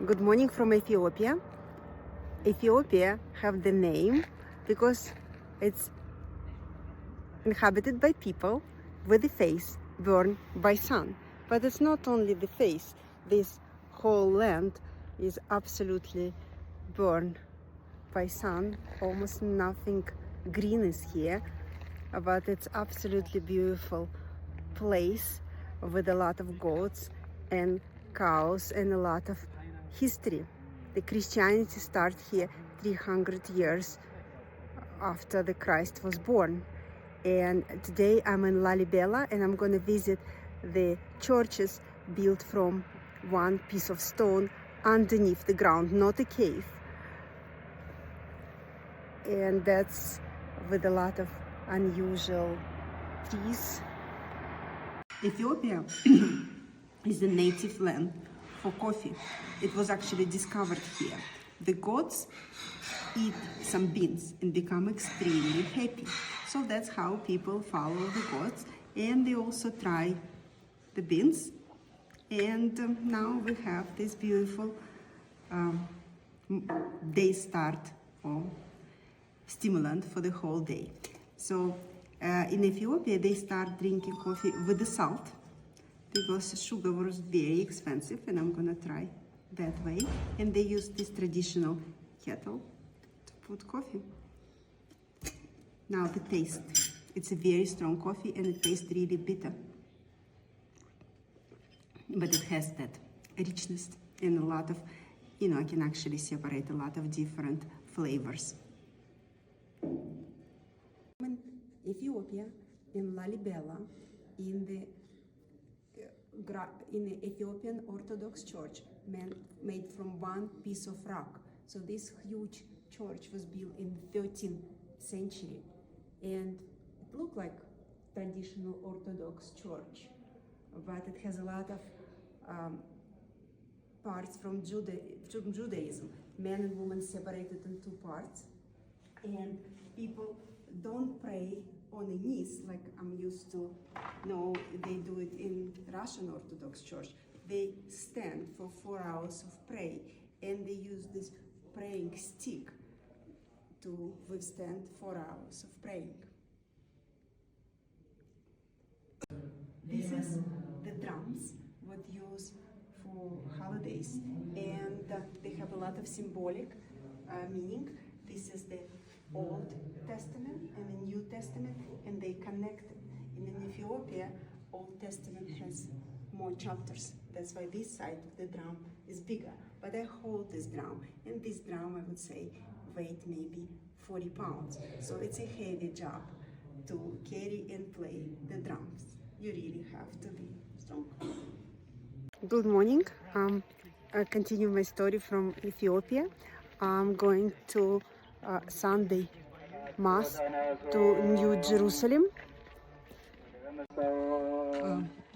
Good morning from Ethiopia. Ethiopia have the name because it's inhabited by people with the face burned by sun. But it's not only the face. This whole land is absolutely burned by sun. Almost nothing green is here, but it's absolutely beautiful place with a lot of goats and cows and a lot of history. The Christianity started here 300 years after the Christ was born. And today I'm in Lalibela and I'm going to visit the churches built from one piece of stone underneath the ground, not a cave. And that's with a lot of unusual trees. Ethiopia is the native land for coffee. It was actually discovered here. The goats eat some beans and become extremely happy. So that's how people follow the goats, and they also try the beans. And now we have this beautiful day start or stimulant for the whole day. So in Ethiopia, they start drinking coffee with the salt because sugar was very expensive, and I'm gonna try that way. And they use this traditional kettle to put coffee. Now the taste. It's a very strong coffee and it tastes really bitter. But it has that richness and a lot of, I can actually separate a lot of different flavors. In Ethiopia, in Lalibela, in the Ethiopian Orthodox Church made from one piece of rock. So this huge church was built in the 13th century, and it looked like traditional Orthodox church, but it has a lot of parts from Judaism. Men and women separated in two parts, and people don't pray on the knees like I'm used to. No, they do it in Russian Orthodox Church. They stand for 4 hours of prayer, and they use this praying stick to withstand 4 hours of praying. This is the drums what used for holidays, and they have a lot of symbolic meaning. This is the Old Testament and the New Testament, and they connect. In Ethiopia, Old Testament has more chapters. That's why this side of the drum is bigger. But I hold this drum, and this drum, I would say, weight maybe 40 pounds. So it's a heavy job to carry and play the drums. You really have to be strong. Good morning. I continue my story from Ethiopia. I'm going to Sunday Mass to New Jerusalem.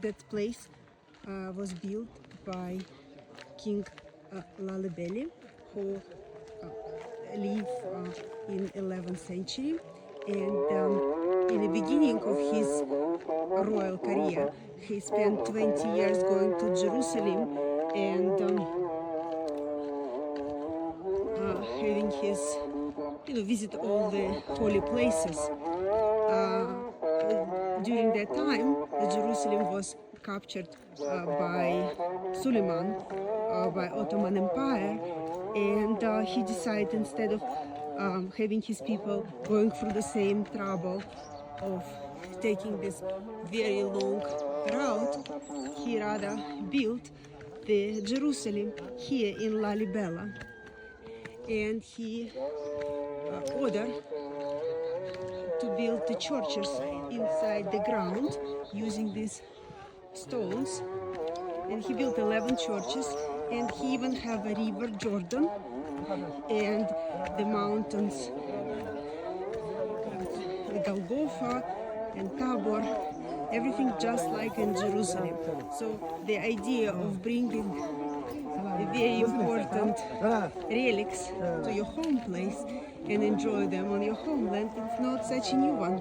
That place was built by King Lalibela, who lived in 11th century. And in the beginning of his royal career, he spent 20 years going to Jerusalem and having his, visit all the holy places. During that time, Jerusalem was captured by Suleiman, by Ottoman Empire, and he decided, instead of having his people going through the same trouble of taking this very long route, he rather built the Jerusalem here in Lalibela. And he ordered to build the churches inside the ground using these stones. And he built 11 churches, and he even have a river Jordan and the mountains, the Golgotha and Tabor, everything just like in Jerusalem. So the idea of bringing the very important relics to your home place and enjoy them on your homeland, it's not such a new one.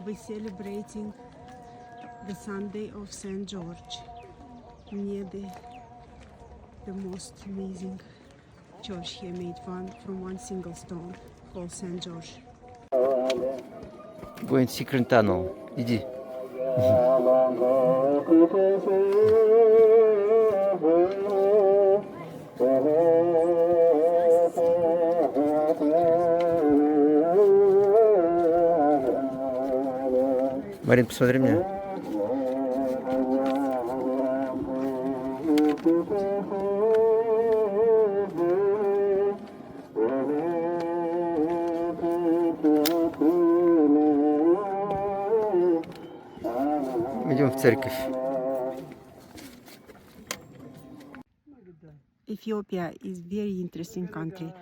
we're celebrating the Sunday of St. George near the most amazing church here, made from one single stone, called St. George. Go in secret tunnel. Иди. Марин, посмотри меня. Идем в церковь. Ethiopia is very interesting country.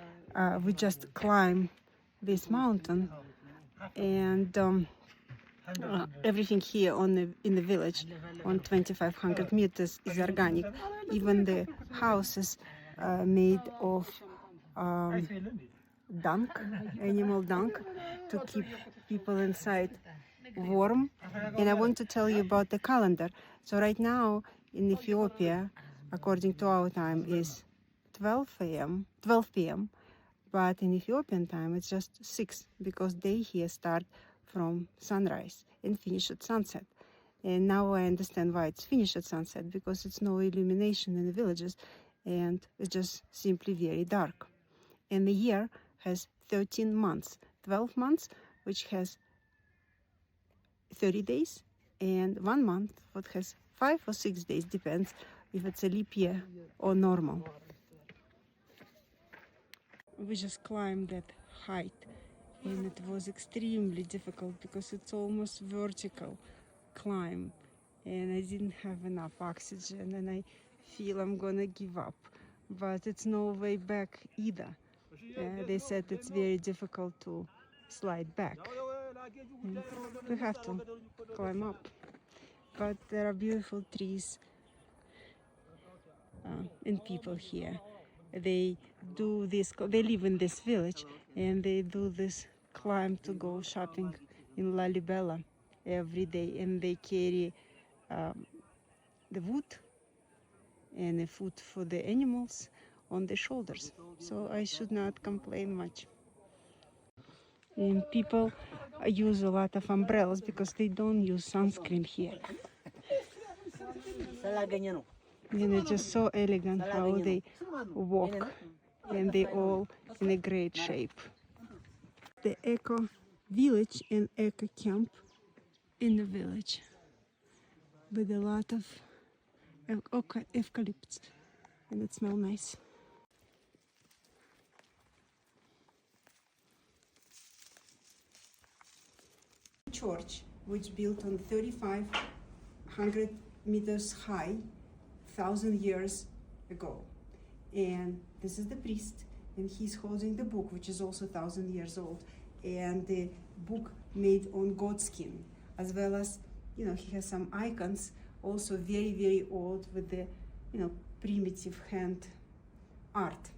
We just climb this mountain, and everything here in the village on 2,500 meters is organic. Even the houses made of dung, animal dung, to keep people inside warm. And I want to tell you about the calendar. So right now in Ethiopia, according to our time, is 12 p.m. But in Ethiopian time, it's just 6, because day here start from sunrise and finish at sunset. And now I understand why it's finished at sunset, because it's no illumination in the villages, and it's just simply very dark. And the year has 13 months, 12 months, which has 30 days, and 1 month what has 5 or 6 days, depends if it's a leap year or normal. We just climbed that height, and it was extremely difficult because it's almost vertical climb, and I didn't have enough oxygen, and I feel I'm gonna give up. But it's no way back either. They said it's very difficult to slide back. And we have to climb up. But there are beautiful trees and people here. They do this. They live in this village, and they do this climb to go shopping in Lalibela every day, and they carry the wood and the food for the animals on their shoulders. So I should not complain much. And people use a lot of umbrellas because they don't use sunscreen here. And it's just so elegant how they walk, and they all in a great shape. The eco village and eco camp in the village with a lot of eucalyptus, and it smells nice. Church, which built on 3,500 meters high, 1,000 years ago. And this is the priest, and he's holding the book, which is also 1,000 years old, and the book made on goat skin, as well as, he has some icons, also very, very old, with the, primitive hand art.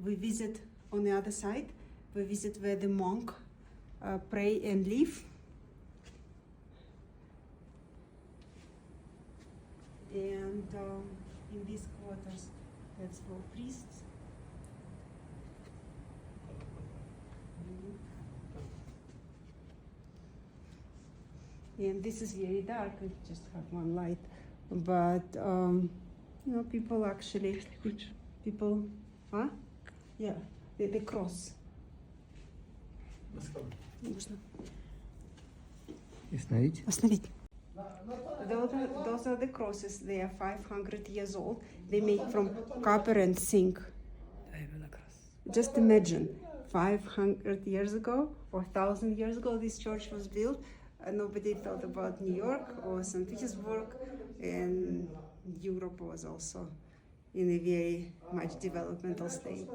We visit on the other side, we visit where the monk pray and live. And in these quarters, that's for priests. And this is very dark, I just have one light. But, people actually, huh? Yeah, the cross. Остановить. Those are the crosses. They are 500 years old. They made from copper and zinc. Just imagine, 500 years ago or 1,000 years ago, this church was built. Nobody thought about New York or St. Petersburg, and Europe was also in a very much developmental state.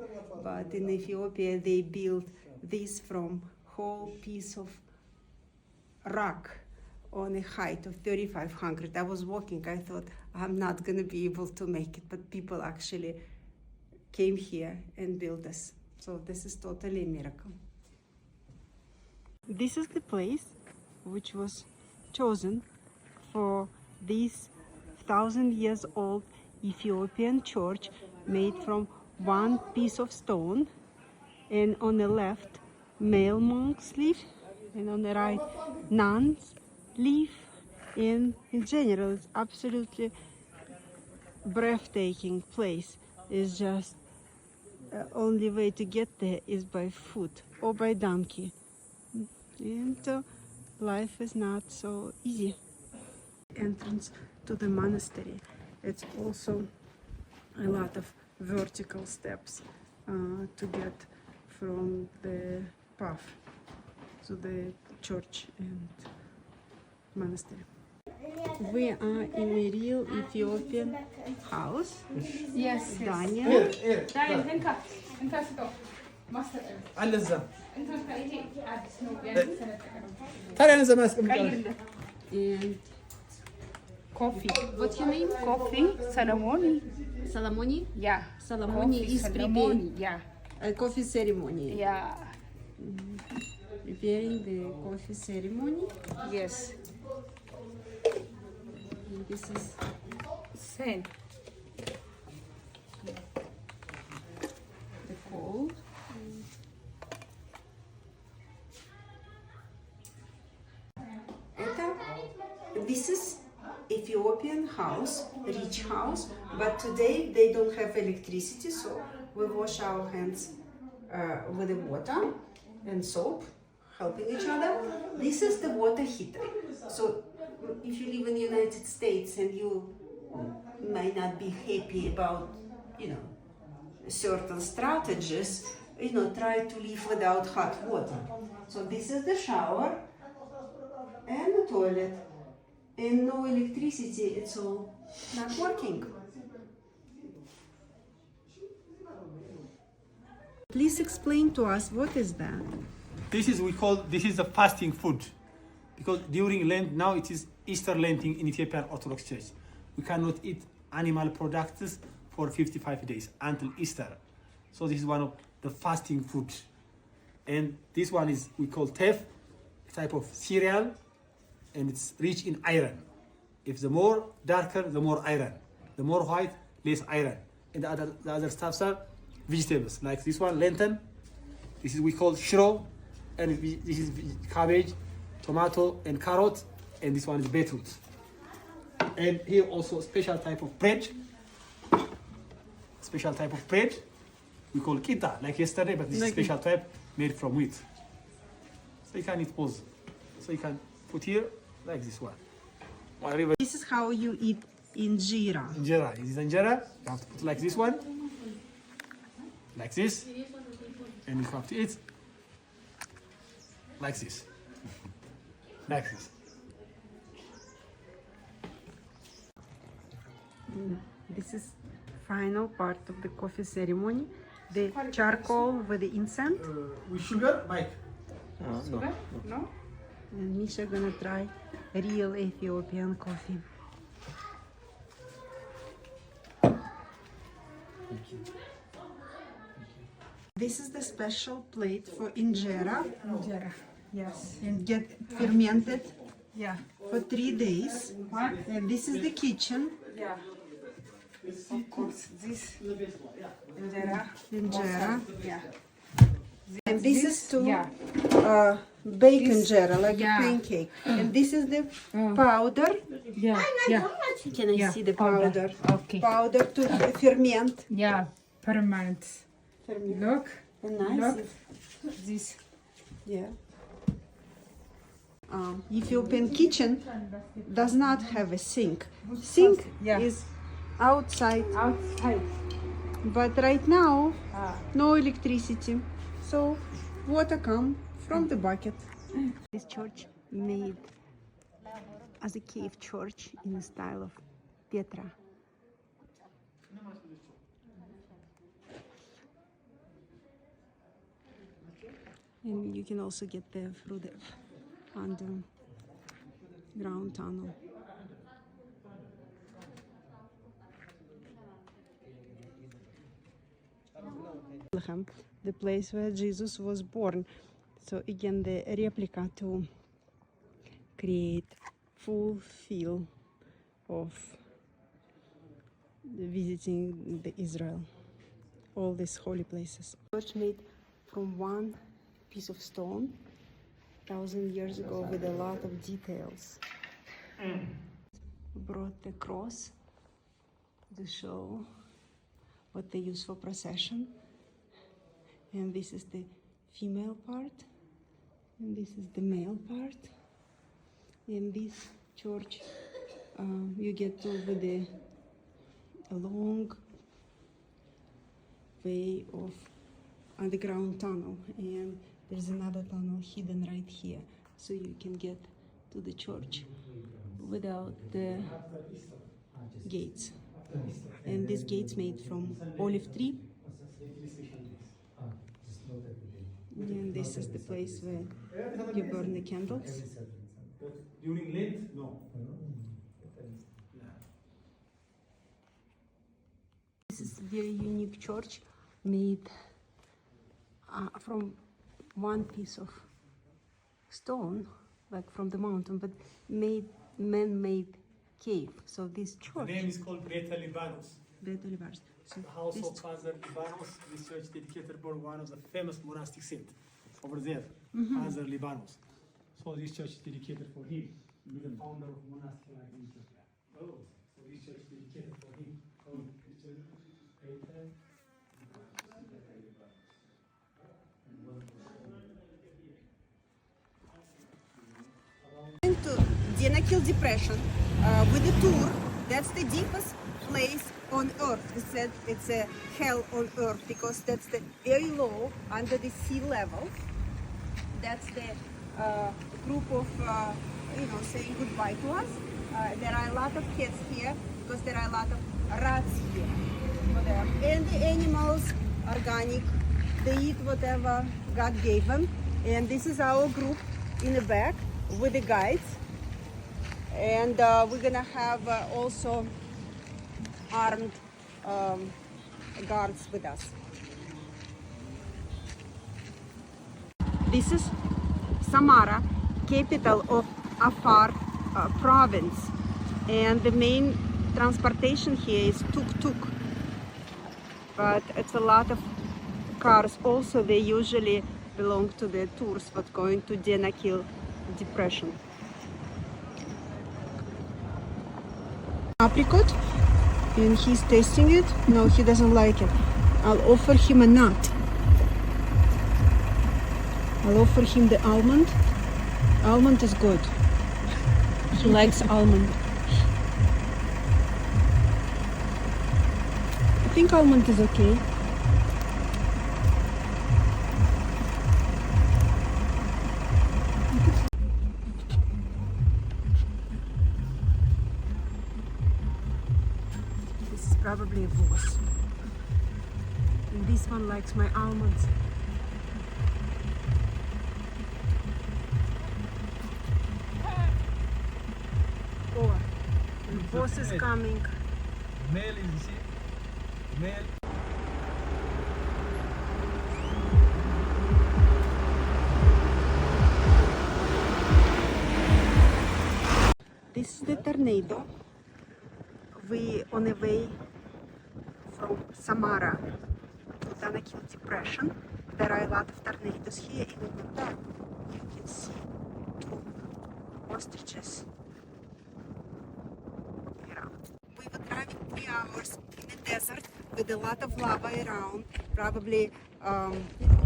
But in Ethiopia, they built this from whole piece of rock on a height of 3,500. I was walking, I thought I'm not gonna be able to make it, but people actually came here and built this. So this is totally a miracle. this is the place which was chosen for this 1,000 years old Ethiopian church made from one piece of stone, and on the left male monks live, and on the right nuns live. And in general, it's absolutely breathtaking place. It's just only way to get there is by foot or by donkey, and life is not so easy. Entrance to the monastery, it's also a lot of vertical steps to get from the path to the church and monastery. We are in a real Ethiopian house. Yes. Daniel. Daniel, انت ستوب ما على الزم انت متأكد عاد سنو يعني سنة ترى انا زمان اسكت And coffee. What's your name? Coffee. Salamoni. Salamoni. Yeah. Salamoni is Salamoni. Yeah. a coffee ceremony. Yeah. Preparing the coffee ceremony. Yes. And this is Same. the cold. This is Ethiopian house, rich house, but today they don't have electricity, so we wash our hands with the water and soap, helping each other. This is the water heater. So if you live in the United States and you might not be happy about, certain strategies, try to live without hot water. So this is the shower and the toilet. And no electricity, it's all not working. Please explain to us what is that? This is the fasting food, because during Lent now it is Easter Lenting in Ethiopian Orthodox Church. We cannot eat animal products for 55 days until Easter. So this is one of the fasting food, and this one is we call teff, a type of cereal, and it's rich in iron. If the more darker, the more iron. The more white, less iron. And the other stuffs are vegetables, like this one, lentil. This is we call shiro, and this is cabbage, tomato, and carrot, and this one is beetroot. And here also a special type of bread. Special type of bread. We call kita, like yesterday, but this is special type made from wheat. So you can eat both. So you can put here like this one. Whatever. This is how you eat injera. Injera. This is injera. You have to put like this one. Like this. And you have to eat like this. Like this. This is final part of the coffee ceremony. The charcoal with the incense. With sugar, Mike. No? And Misha gonna try real Ethiopian coffee. This is the special plate for injera. Injera. Yes. And get fermented Yeah. for 3 days. What? And this is the kitchen. Yeah. Of course. This. Injera. Injera. Yeah. And this is to Yeah. bake injera, like Yeah. a pancake. And this is the powder. Yeah. Yeah. Can I Yeah, see the powder. powder? Okay. Powder to ferment. Yeah. Permanent. Look. Nice. Look. This. Yeah. Ethiopian kitchen does not have a sink. Sink Yeah. is outside, Outside. but right now Ah. no electricity, so water come from the bucket. This church made as a cave church in the style of Petra. And you can also get there through the underground tunnel. The place where Jesus was born. So again, the replica to create full feel of visiting the Israel, all these holy places. Church made from one piece of stone 1,000 years ago with a lot of details. Brought the cross to show what they use for procession. And this is the female part, and this is the male part. In this church, you get over a long way of underground tunnel, and there's another tunnel hidden right here, so you can get to the church without the gates. And this gate's made from olive tree. And this is the place where you burn the candles. But during Lent, no. This is a very unique church made from one piece of stone, like from the mountain, but made man-made cave. So this church. The name is called Beta Libanus. Beta Libanus. So The house this of Father Libanus. This church dedicated for one of the famous monastic saints over there, Father Libanus. So this church is dedicated for him. He's the founder of monastic life in Ethiopia. Oh, so this church is dedicated for him. Oh, this church is Beta into Denakil Depression with a tour. That's the deepest place on earth. They said it's a hell on earth because that's the very low under the sea level. That's the group of saying goodbye to us. There are a lot of cats here because there are a lot of rats here for them. And the animals, organic, they eat whatever God gave them. And this is our group in the back with the guides. And we're gonna have also armed guards with us. This is Samara, capital of Afar province, and the main transportation here is tuk-tuk, but it's a lot of cars also. They usually belong to the tours but going to Denakil Depression. Apricot, and he's tasting it. No, he doesn't like it. I'll offer him a nut. I'll offer him the almond. Almond is good. He likes almond. I think almond is okay. This is probably a boss. And this one likes my almonds. Oh, the boss is coming. Male is the male. This is the tornado. We on the way from Samara to Denakil Depression. There are a lot of tornadoes here. Even in that, you can see two ostriches around. We were driving 3 hours in the desert with a lot of lava around, probably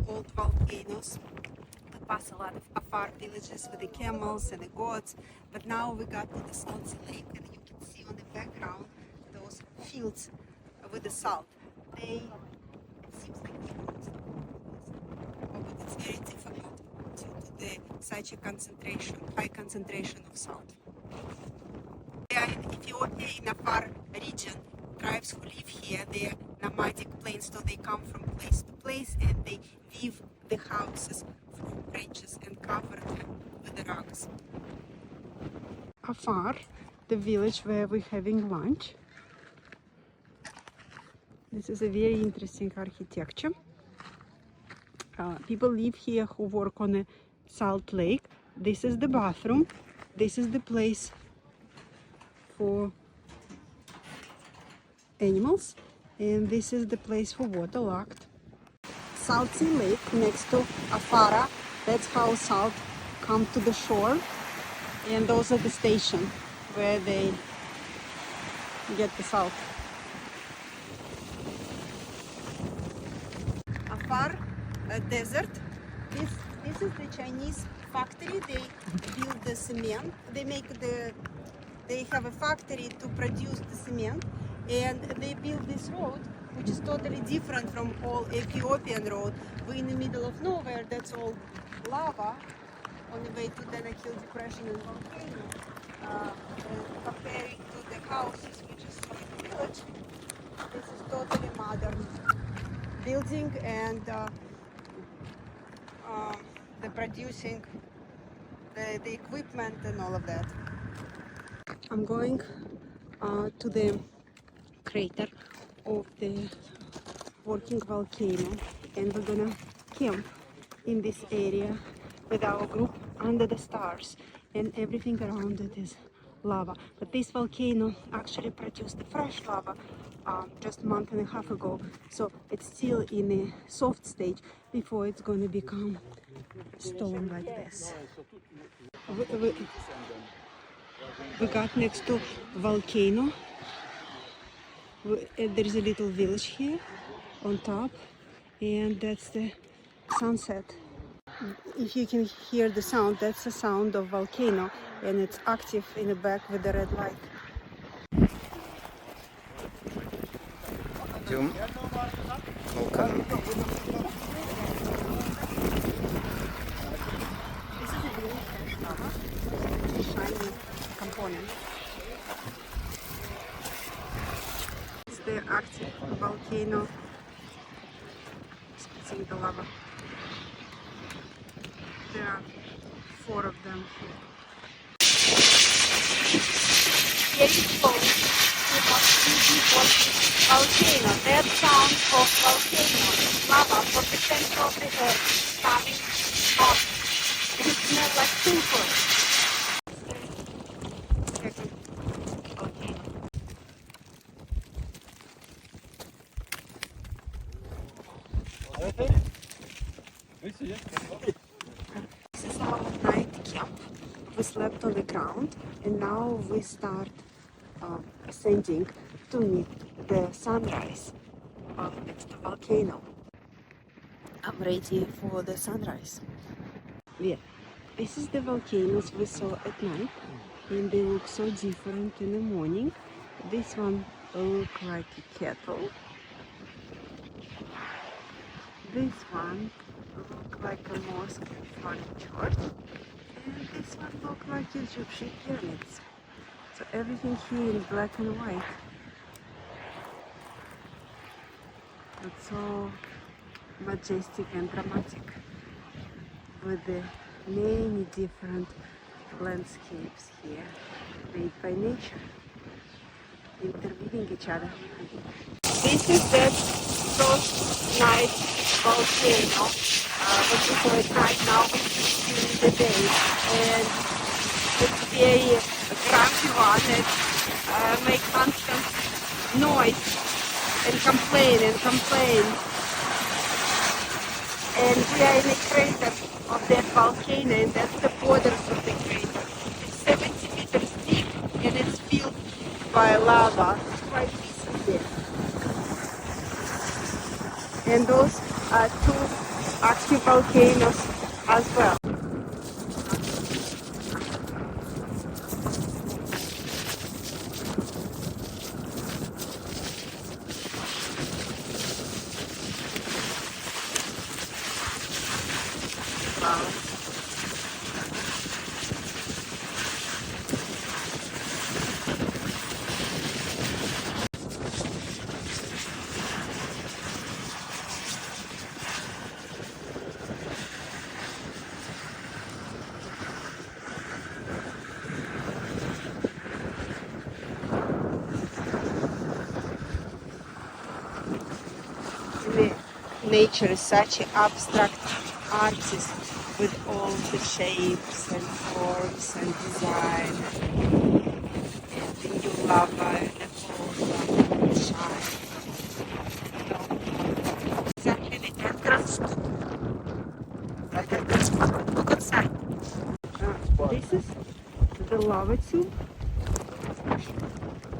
old volcanoes. We passed a lot of Afar villages with the camels and the goats, but now we got to the salty lake, and you can see on the background those fields with the salt. It seems like but it's very difficult due to such a high concentration of salt. They are in Ethiopia, in Afar region. Tribes who live here, they are nomadic plains, so they come from place to place and they weave the houses from branches and cover them with the rugs. Afar, the village where we're having lunch. This is a very interesting architecture. People live here who work on a salt lake. This is the bathroom. This is the place for animals, and this is the place for waterlogged. Salty lake next to Afara. That's how salt come to the shore, and those are the station where they get the salt. Afar desert. This is the Chinese factory. They build the cement. They have a factory to produce the cement, and they build this road, which is totally different from all Ethiopian road. We're in the middle of nowhere. That's all lava on the way to Danakil Depression and volcano. And comparing to the houses, which is like a village, this is totally modern building, and the producing the equipment and all of that. I'm going to the crater of the working volcano, and we're gonna camp in this area with our group under the stars, and everything around it is lava. But this volcano actually produced fresh lava just a month and a half ago, so it's still in a soft stage before it's going to become stone like this. We got next to volcano. There is a little village here on top, and that's the sunset. If you can hear the sound, that's the sound of volcano, and it's active in the back with the red light. Идем к вулкану. This is a really fresh lava, shiny component. It's the active volcano spitting the lava. There are 4 of them here. Here is close to volcano. That sound of volcano lava from the center of the earth coming up. And it smells like sulfur. This is our night camp. We slept on the ground, and now we start ascending to meet the sunrise next to volcano. I'm ready for the sunrise. Yeah, this is the volcanoes we saw at night, and they look so different in the morning. This one looks like a kettle. This one looks like a mosque and Islamic church. And this one looks like Egyptian pyramids. So everything here is black and white. It's so majestic and dramatic, with the many different landscapes here made by nature, interweaving each other. This is the first night volcano. What we saw at night, now we see during the day, and it's very grumpy one. It makes constant noise and complain. And we are in a crater of that volcano, and that's the borders of the crater. It's 70 meters deep, and it's filled by lava. It's quite decent there. And those are 2 active volcanoes as well. nature is such an abstract artist with all the shapes and forms and design and the new lava and the whole lava shine. Exactly the entrance. Look outside. This is the lava tube.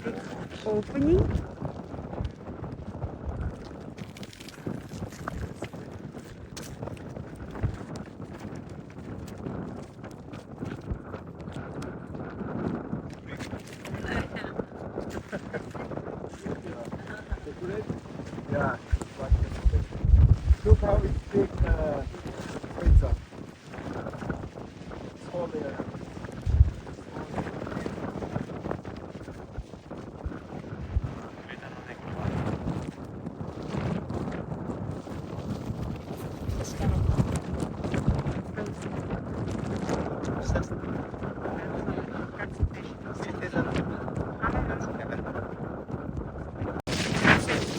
Big opening. Yeah. Look how it's big. Pizza. It's all there.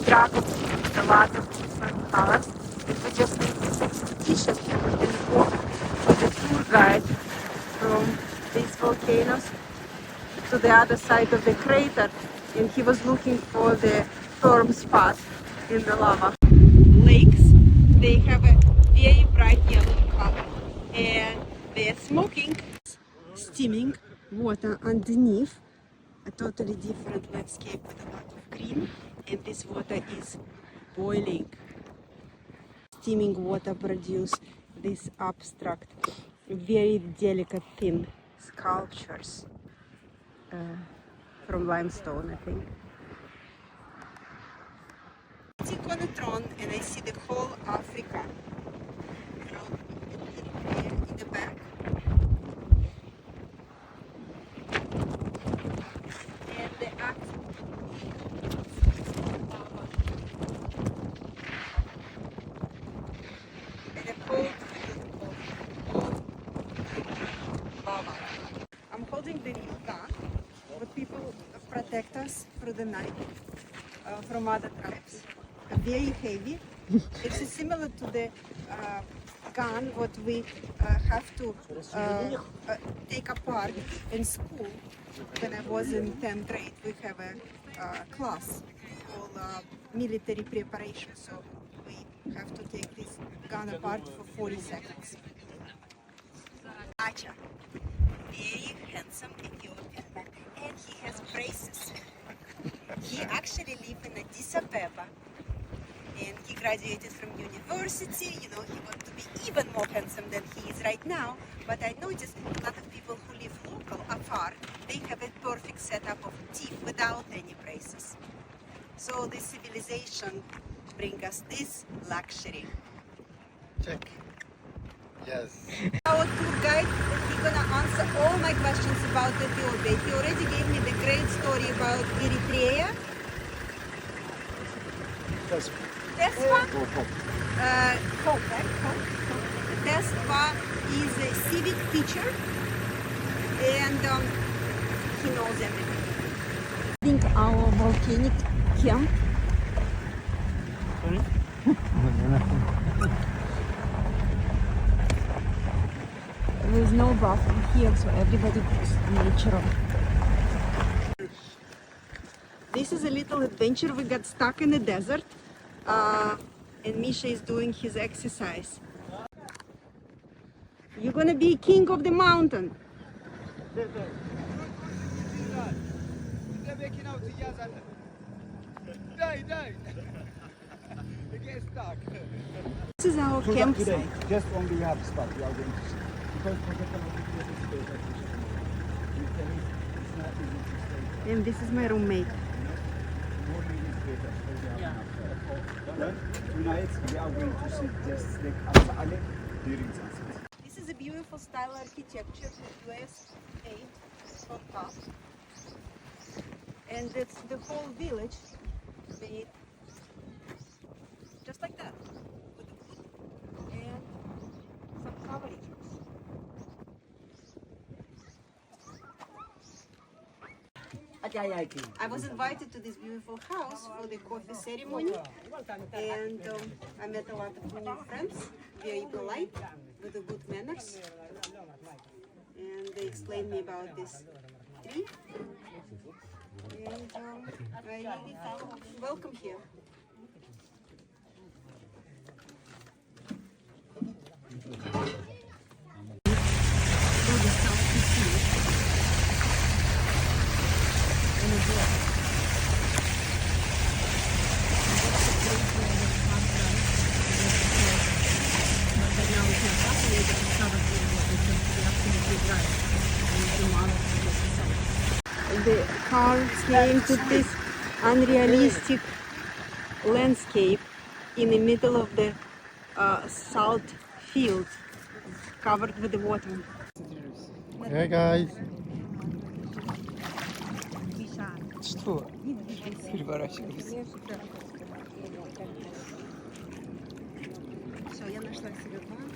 Dragon with a lot of different colors. It was just in this expedition and walk with a tour guide from these volcanoes to the other side of the crater, and he was looking for the firm spot in the lava. Lakes, they have a very bright yellow color, and they're smoking, steaming water underneath. A totally different landscape with a lot of green, and this water is boiling. Steaming water produce these abstract, very delicate thin sculptures from limestone, I think. I sit on a throne and I see the whole Africa, in the back. And the actual and a cold lava. I'm holding the real gun, but people protect us through the night from other tribes. Very heavy. It's similar to the gun what we have to take apart in school. When I was in 10th grade, we have a class called military preparation. So we have to take this gun apart for 40 seconds. Acha, very handsome Ethiopian man, and he has braces. He actually lives in Addis Ababa, and he graduated from university. You know, he wants to be even more handsome than he is right now. But I noticed a lot of people who live local, afar, they have a perfect setup of teeth without any braces. So the civilization brings us this luxury. Check. Yes. Our tour guide, he's gonna answer all my questions about Ethiopia. He already gave me the great story about Eritrea. Yes. Tesfa, Hope, right? Hope. Tesfa is a civic teacher, and he knows everything. I think our volcanic camp. There is no bathroom here, so everybody goes natural. This is a little adventure. We got stuck in the desert, and Misha is doing his exercise. You're gonna be king of the mountain. This is our campsite. Just only have spot we are going to see. Because for the it's not easy to stay. And this is my roommate. Tonight we are going to see just like Al during sunset. This is a beautiful style architecture with USA on top. And it's the whole village made just like that, with wood and some coverage. I was invited to this beautiful house for the coffee ceremony, and I met a lot of new friends, very polite, with the good manners, and they explained me about this tree, and I really felt welcome here. The car came to this unrealistic landscape in the middle of the salt field covered with the water. Hey guys. Что? Переворачивайся. Все, я нашла себе баланс.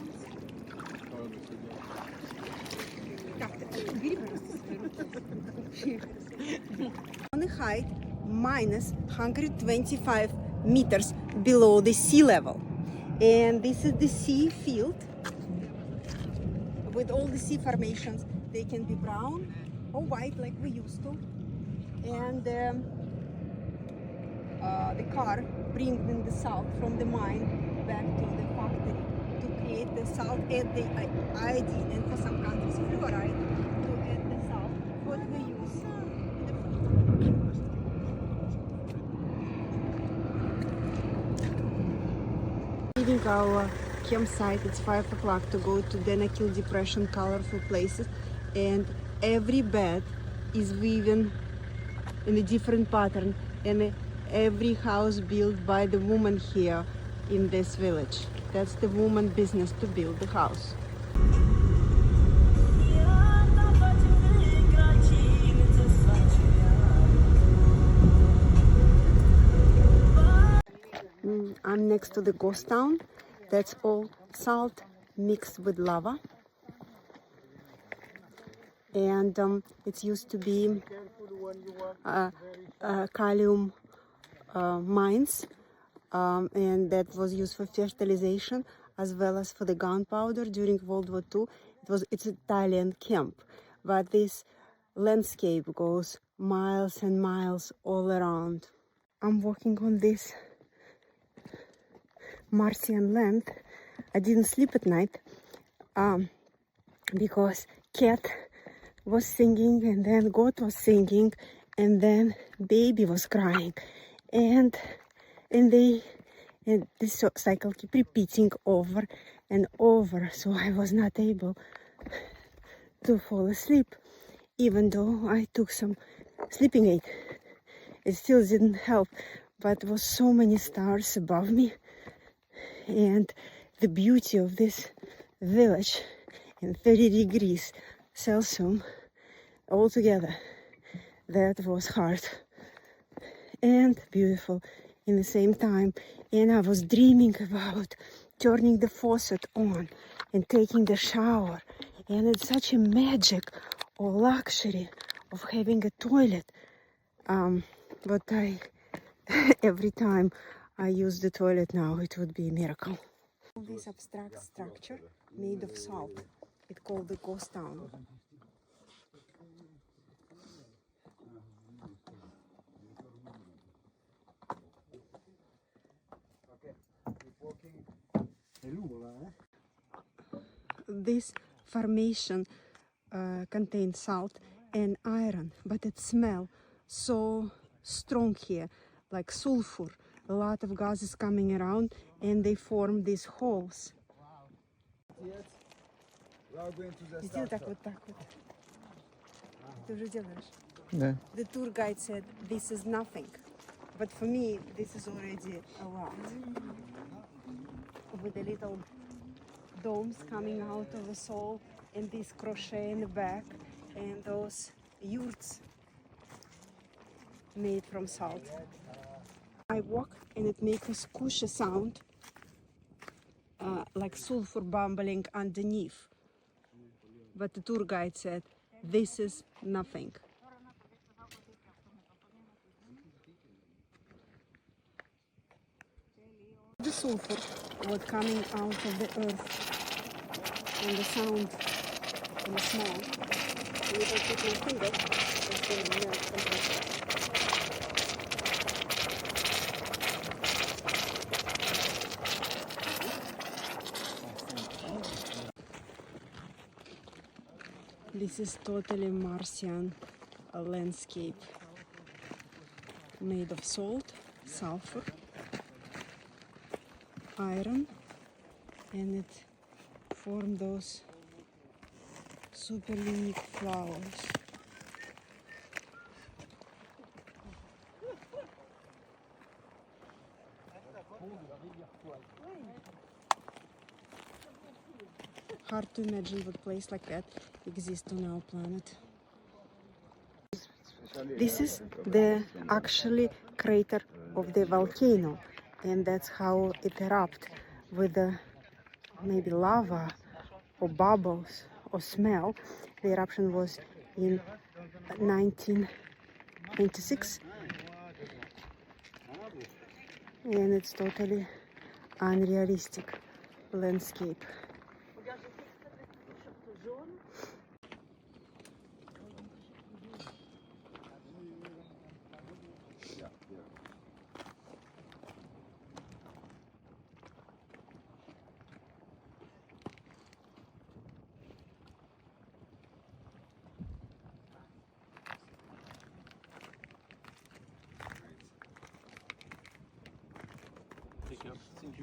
On a height minus 125 meters below the sea level. And this is the sea field with all the sea formations. They can be brown or white like we used to. And the car brings in the salt from the mine back to the factory to create the salt, add the iodine, and for some countries fluoride to add the salt what we use in the food. Leaving our campsite, it's 5 o'clock to go to Danakil Depression, colorful places, and every bed is woven in a different pattern, and every house built by the woman here in this village. That's the woman business to build the house. I'm next to the ghost town. That's all salt mixed with lava. And it used to be calcium mines, and that was used for fertilization as well as for the gunpowder during World War II. It's an Italian camp, but this landscape goes miles and miles all around. I'm walking on this Martian land. I didn't sleep at night because cat was singing, and then goat was singing, and then baby was crying, and this cycle keep repeating over and over. So I was not able to fall asleep, even though I took some sleeping aid. It still didn't help, but there was so many stars above me, and the beauty of this village in 30 degrees Celsius altogether. That was hard and beautiful in the same time. And I was dreaming about turning the faucet on and taking the shower. And it's such a magic or luxury of having a toilet. But every time I use the toilet now, it would be a miracle. This abstract structure made of salt. It's called the ghost town. This formation contains salt and iron, but it smells so strong here, like sulfur. A lot of gases coming around, and they form these holes. Сделай так вот. Ты уже делаешь. Да. The tour guide said this is nothing, but for me this is already a lot. With the little domes coming out of the soil, and this crochet in the back, and those yurts made from salt. I walk and it makes a squishy sound, like sulfur bubbling underneath. But the tour guide said, this is nothing. sulfur what coming out of the earth and the sound and the smell. And if I put my finger, it's going to melt completely. This is totally Martian landscape made of salt, sulfur, iron, and it formed those super unique flowers. Hard to imagine that place like that exists on our planet. This is the actually crater of the volcano, and that's how it erupted with maybe lava or bubbles or smell. The eruption was in 1996, and it's totally unrealistic landscape.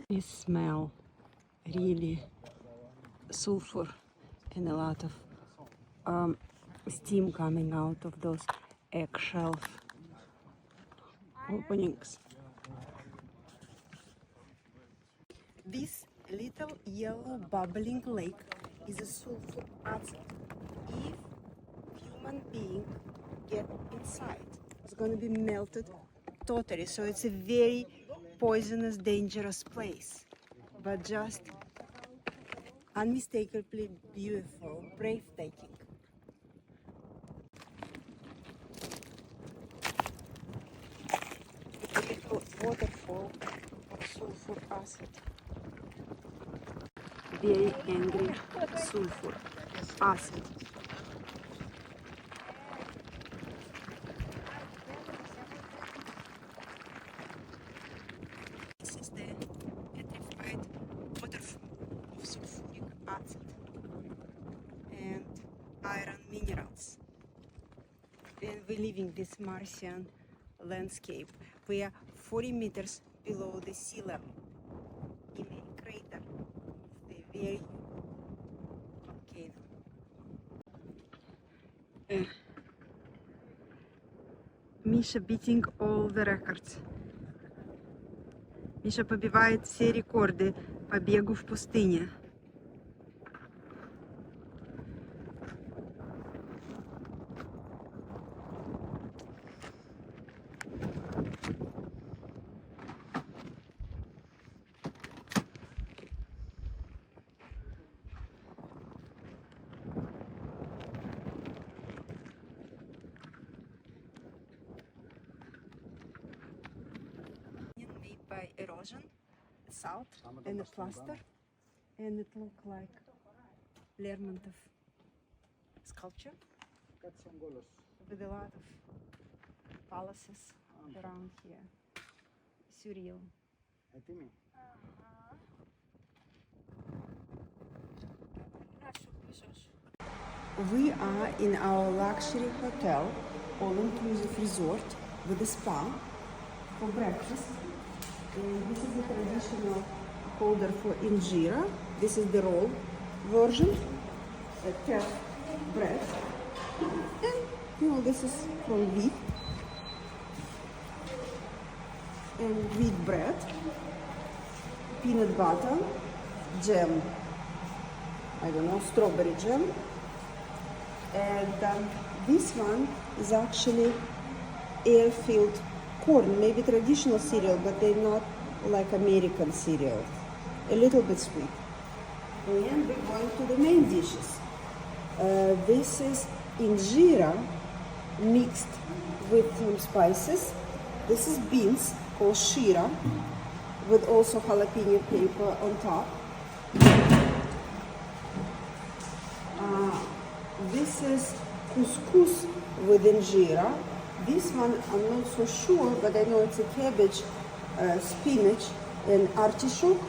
You smell really sulfur and a lot of steam coming out of those eggshell openings. This little yellow bubbling lake is a sulfur acid. If human being get inside, it's going to be melted totally. So it's a very poisonous, dangerous place, but just unmistakably beautiful, breathtaking. A little waterfall of sulfur acid. Very angry sulfur acid. This is the petrified waterfall of sulfuric acid and iron minerals. And we live in this Martian landscape. We are 40 meters below the sea level in a crater of the very volcano. Misha beating all the records. Миша побивает все рекорды по бегу в пустыне. Made by erosion, salt, and a plaster, and it looked like Lermontov sculpture with a lot of palaces around here. Surreal. We are in our luxury hotel, all-inclusive resort with a spa for breakfast. And this is the traditional holder for injera. This is the roll version, a tap bread. And this is from wheat. And wheat bread, peanut butter, jam, I don't know, strawberry jam. And this one is actually air-filled corn, maybe traditional cereal, but they're not like American cereal. A little bit sweet. And we're going to the main dishes. This is injera mixed with some spices. This is beans called shira. with also jalapeno paper on top. This is couscous with injera. This one I'm not so sure, but I know it's a cabbage, spinach, and artichoke.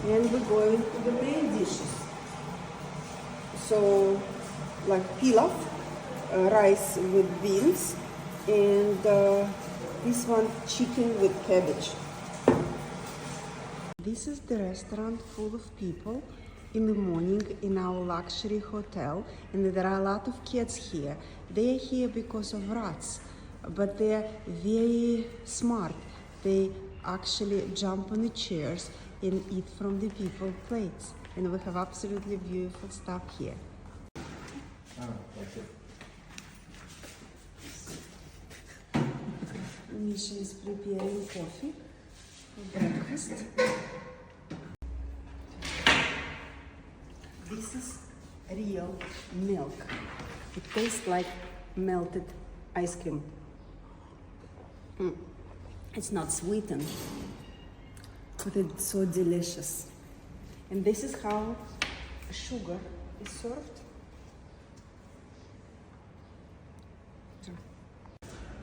And we're going to the main dishes. So, like pilaf, rice with beans, and this one chicken with cabbage. This is the restaurant full of people in the morning in our luxury hotel, and there are a lot of kids here. They are here because of rats, but they are very smart. They actually jump on the chairs and eat from the people's plates, and we have absolutely beautiful stuff here. Misha is preparing coffee for breakfast. This is real milk. It tastes like melted ice cream. It's not sweetened, but it's so delicious. And this is how sugar is served.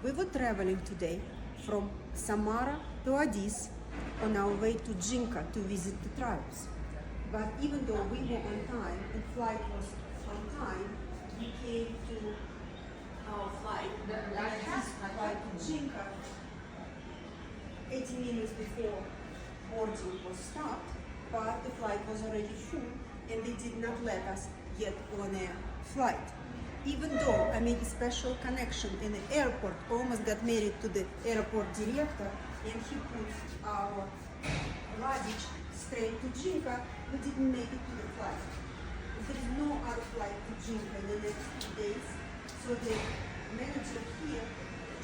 We were traveling today from Samara to Addis on our way to Jinka to visit the tribes. But even though we were on time and flight was on time, we came to our flight, Addis flight to Jinka, 80 minutes before boarding was stopped, but the flight was already full and they did not let us get on a flight. Even though I made a special connection in the airport, almost got married to the airport director, and he put our luggage straight to Jinka, we didn't make it to the flight. There is no other flight to Jinka in the next 2 days, so the manager here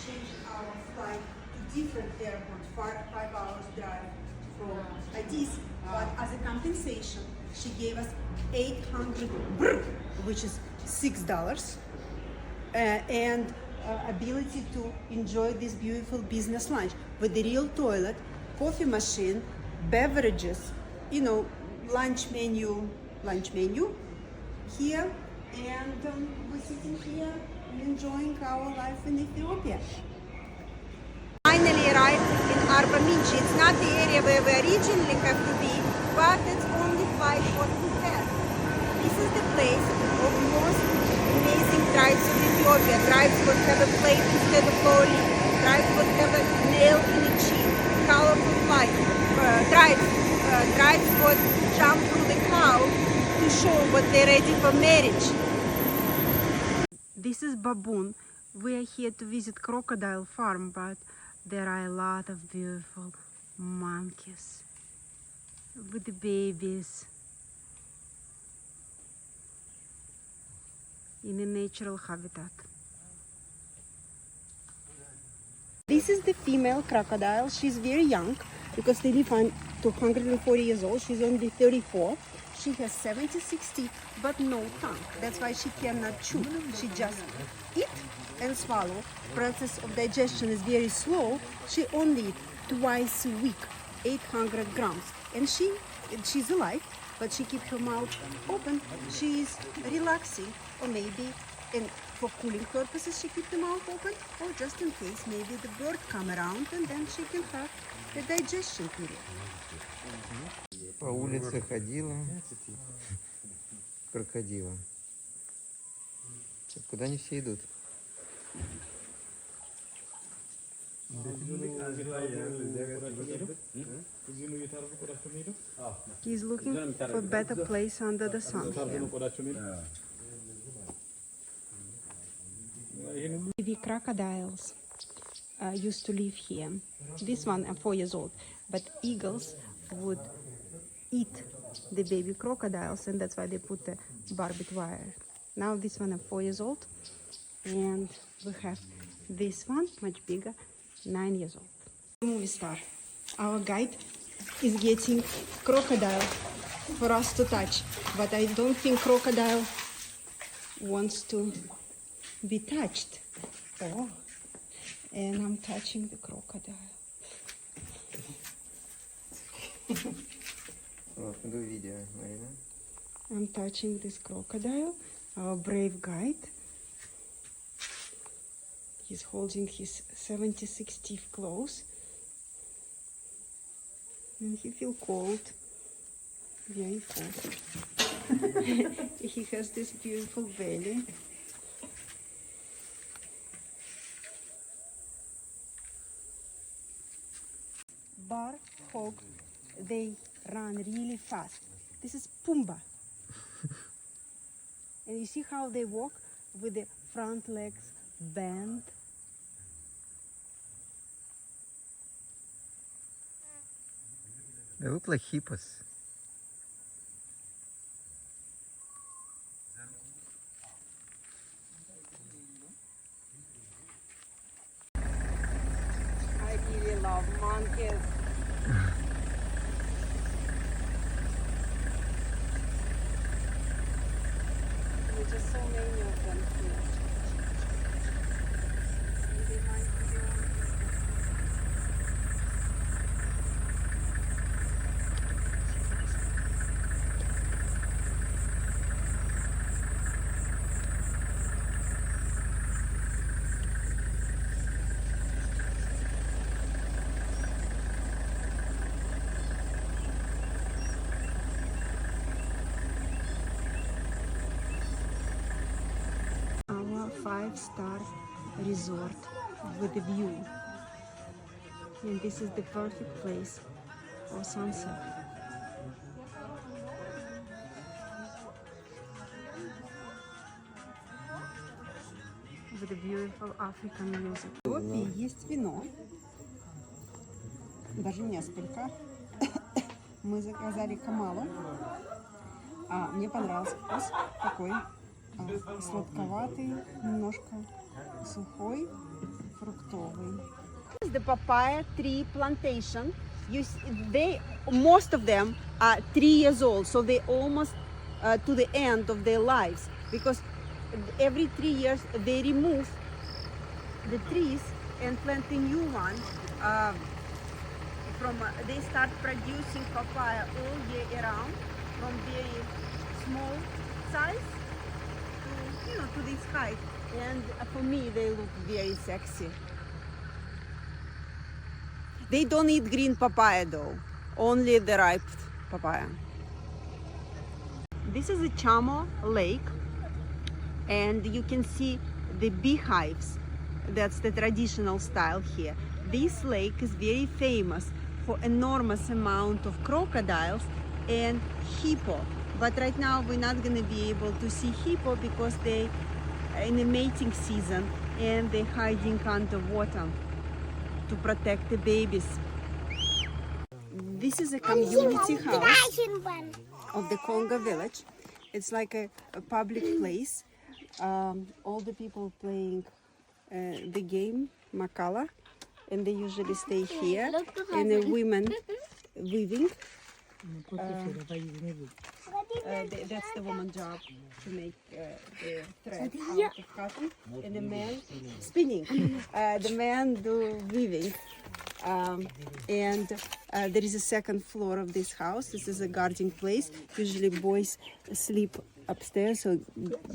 changed our flight to different airport, 5 hours drive from Addis, but as a compensation, she gave us 800 brr, which is $6, and ability to enjoy this beautiful business lunch with the real toilet, coffee machine, beverages, you know, lunch menu here, and we're sitting here and enjoying our life in Ethiopia. Finally arrived in Arba Minchi. It's not the area where we originally have to be, but it's only 5 hours ahead. This is the place of most amazing tribes of Ethiopia. Tribes would have a plate instead of loli. Tribes would have a nail in the chin, colorful flight. Tribes would jump through the cloud to show what they're ready for marriage. This is baboon. We are here to visit crocodile farm, but there are a lot of beautiful monkeys with the babies in a natural habitat. This is the female crocodile. She's very young because they live on 240 years old. She's only 34. She has 76 teeth, but no tongue. That's why she cannot chew. She just eat and swallow. Process of digestion is very slow. She only eats twice a week, 800 grams. And she's alive, but she keeps her mouth open. She's relaxing, or maybe for cooling purposes she keeps the mouth open, or just in case maybe the bird come around and then she can have the digestion period. По улице ходила крокодила. Куда они все идут? He's looking for a better place under the sun here. The crocodiles used to live here. This one are 4 years old, but eagles would eat the baby crocodiles, and that's why they put the barbed wire. Now this one are 4 years old, and we have this one much bigger, 9 years old. Movie star. Our guide is getting crocodile for us to touch, but I don't think crocodile wants to be touched. Oh, and I'm touching the crocodile. Вот, do video, Marina. I'm touching this crocodile, our brave guide. He's holding his 76 teeth close. And he feels cold. Very cold. He has this beautiful belly. Bar hog, they run really fast. This is Pumbaa. And you see how they walk with the front legs bent. They look like hippos. I really love monkeys. There's just so many of them here. And they might be the only- Our 5-star resort with a view. And this is the perfect place for sunset. With the beautiful African music. В Эфиопии есть вино. Даже несколько. Мы заказали камалу. Мне понравился вкус такой сладковатый, немножко сухой, фруктовый. This is the papaya tree plantation. Most of them are 3 years old, so they almost to the end of their lives, because every 3 years they remove the trees and plant a new one. They start producing papaya all year around, from very small size to this height. And for me, they look very sexy. They don't eat green papaya though, only the ripe papaya. This is a Chamo lake, and you can see the beehives. That's the traditional style here. This lake is very famous for enormous amount of crocodiles and hippo. But right now we're not going to be able to see hippo because they are in the mating season and they're hiding underwater to protect the babies. This is a community house of the Congo village. It's like a public place. All the people playing the game Makala, and they usually stay here. And the women weaving. That's the woman's job, to make the thread out of cotton, and the man spinning. The man do weaving. And there is a second floor of this house. This is a guarding place. Usually boys sleep upstairs, or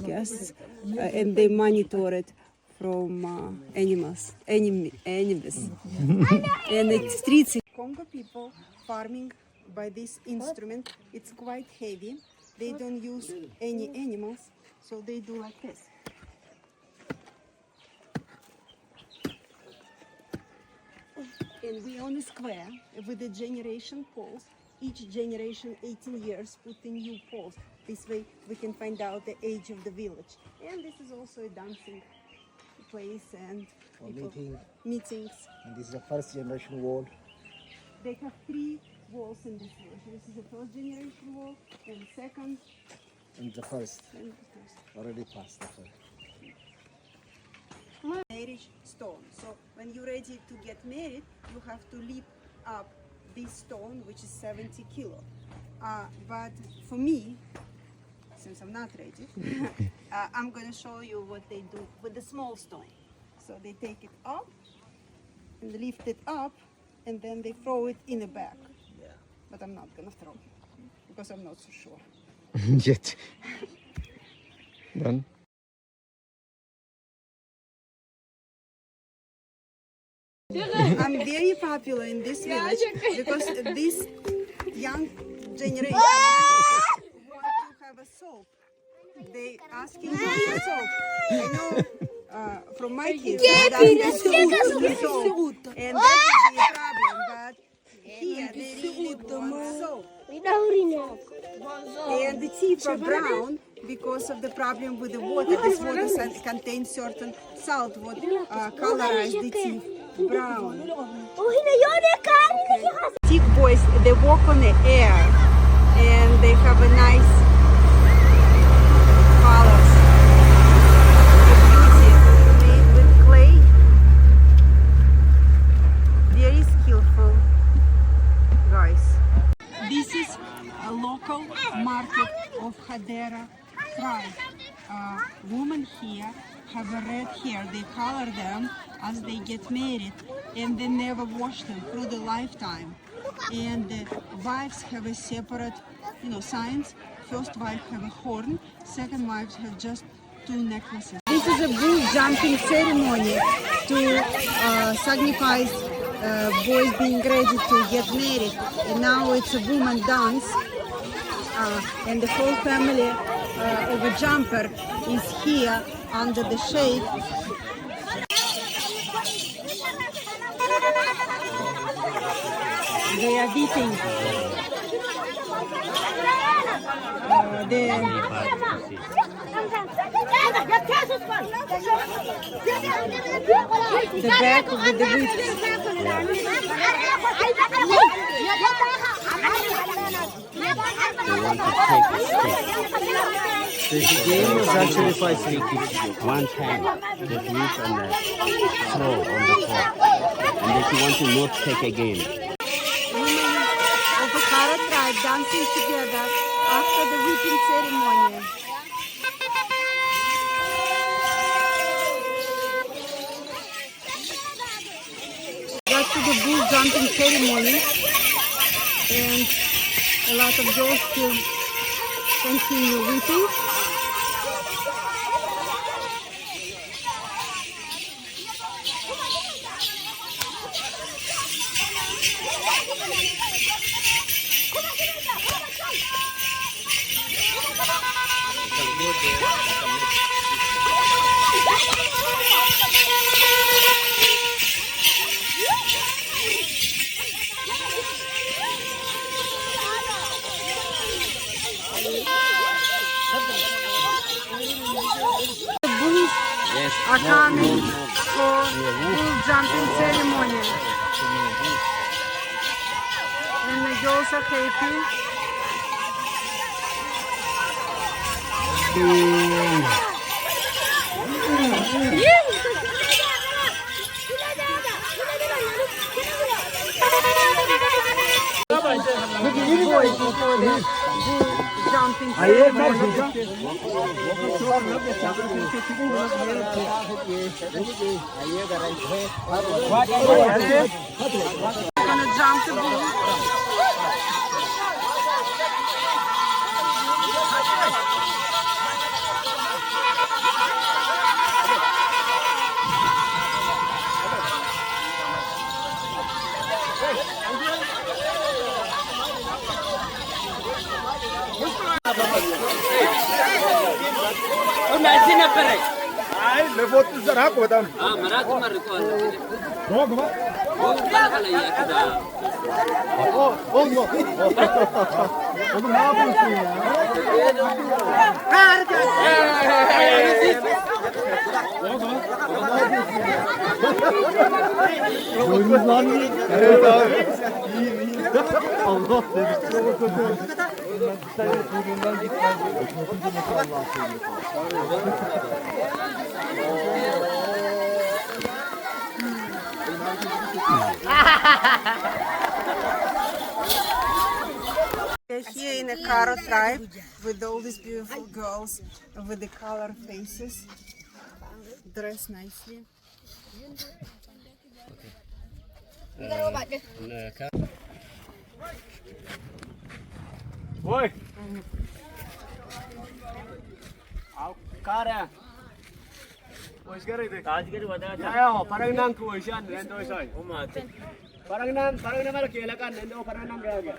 guests, and they monitor it from enemies. And the streets. Congo people farming by this instrument. It's quite heavy. They don't use any animals, so they do like this. And we on a square with the generation poles. Each generation, 18 years, put in new poles. This way we can find out the age of the village. And this is also a dancing place and meetings. And this is the first generation wall. They have 3 walls in this village. This is the first generation wall, and the second, And the first and the first. already passed the first. Marriage stone. So when you're ready to get married, you have to lift up this stone, which is 70 kilo. But for me, since I'm not ready, I'm going to show you what they do with the small stone. So they take it up and lift it up, and then they throw it in the back. But I'm not going to throw it. because I'm not so sure. Yet. Done. I'm very popular in this village because this young generation want to have a soap. They asking for the soap. I know from my kids, they ask for soap, and that would be a problem. But here they really want soap. And the teeth are brown because of the problem with the water. This water contains certain salt, what colorize the teeth brown. Teeth boys, they walk on the air, and they have a nice colors. The beauty made with clay. Very skillful, guys. This is a local market of Hadera tribe. Women here have a red hair. They color them as they get married, and they never wash them through the lifetime. And the wives have a separate, signs. First wife have a horn. Second wives have just 2 necklaces. This is a bull jumping ceremony to signify boys being ready to get married. And now it's a woman dance, and the whole family of a jumper is here under the shade. They are beating the back with the whip. They want to take a stick. The game was actually fighting. One hand, just reach on the throw on the top. And if you want to not take again. Women of the Kara tribe dancing together after the whipping ceremony. Got to the bull jumping ceremony, and a lot of girls still continue whipping. The bulls are coming for bull jumping ceremony, and the girls are happy. Boys before the bull jumping ceremony. Gonna jump the bull. We're here in a Karo tribe with all these beautiful girls with the color faces, dressed nicely. Oi! Ao cara. Oi, sekarang itu. Ayo, parang nang kuwi siya, nendo soy. Parang nang malaki lakan, nendo parang nang gaya.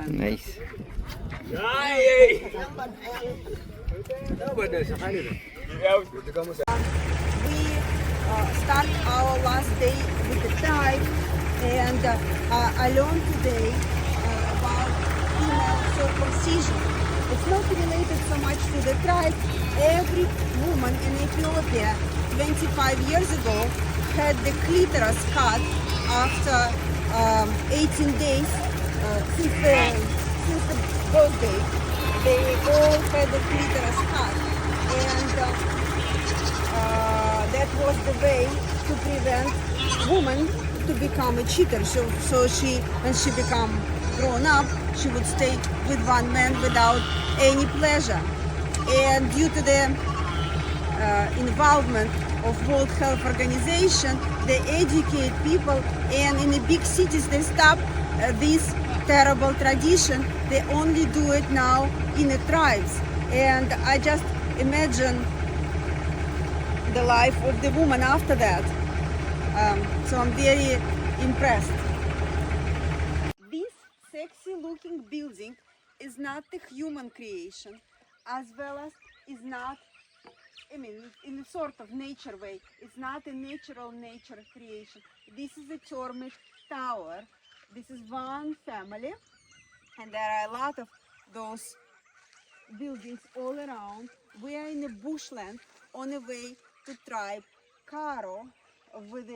Nice. We start our last day with the tribe, and I learned today about female circumcision. It's not related so much to the tribe. Every woman in Ethiopia 25 years ago had the clitoris cut after 18 days since the birthday. They all had the clitoris cut, and that was the way to prevent women to become a cheater. So she, when she become grown up, she would stay with one man without any pleasure. And due to the involvement of World Health Organization, they educate people, and in the big cities they stop this terrible tradition. They only do it now in the tribes. And I just imagine the life of the woman after that. So I'm very impressed. This sexy looking building is not a human creation, as well as is not, I mean, in a sort of nature way, it's not a natural nature creation. This is a termite tower. This is one family, and there are a lot of those buildings all around. We are in a bushland on the way to tribe Karo with